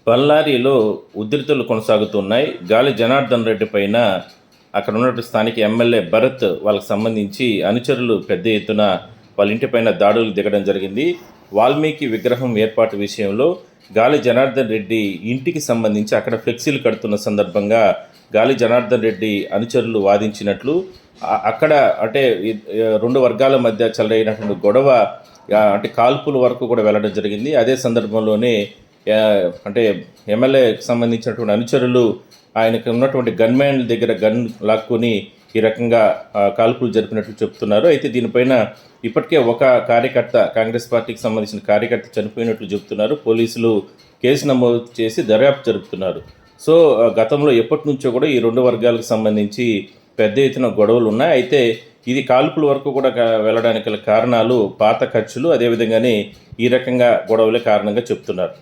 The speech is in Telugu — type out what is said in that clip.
బళ్ళారిలో ఉధృతులు కొనసాగుతున్నాయి. గాలి జనార్దన్ రెడ్డి పైన అక్కడ ఉన్నటువంటి స్థానిక ఎమ్మెల్యే భరత్ వాళ్ళకి సంబంధించి అనుచరులు పెద్ద ఎత్తున వాళ్ళ ఇంటిపైన దాడులు దిగడం జరిగింది. వాల్మీకి విగ్రహం ఏర్పాటు విషయంలో గాలి జనార్దన్ రెడ్డి ఇంటికి సంబంధించి అక్కడ ఫ్లెక్సీలు కడుతున్న సందర్భంగా గాలి జనార్దన్ రెడ్డి అనుచరులు వాదించినట్లు అక్కడ అంటే రెండు వర్గాల మధ్య చెలరైనటువంటి గొడవ అంటే కాల్పుల వరకు కూడా వెళ్ళడం జరిగింది. అదే సందర్భంలోనే అంటే ఎమ్మెల్యేకి సంబంధించినటువంటి అనుచరులు ఆయనకు ఉన్నటువంటి గన్మ్యాన్ దగ్గర గన్ లాక్కుని ఈ రకంగా కాల్పులు జరిపినట్లు చెప్తున్నారు. అయితే దీనిపైన ఇప్పటికే ఒక కార్యకర్త, కాంగ్రెస్ పార్టీకి సంబంధించిన కార్యకర్త చనిపోయినట్లు చెప్తున్నారు. పోలీసులు కేసు నమోదు చేసి దర్యాప్తు జరుపుతున్నారు. సో గతంలో ఎప్పటి నుంచో కూడా ఈ రెండు వర్గాలకు సంబంధించి పెద్ద ఎత్తున గొడవలు ఉన్నాయి. అయితే ఇది కాల్పుల వరకు కూడా వెళ్ళడానికి కారణాలు పాత ఖర్చులు, అదేవిధంగానే ఈ రకంగా గొడవలే కారణంగా చెప్తున్నారు.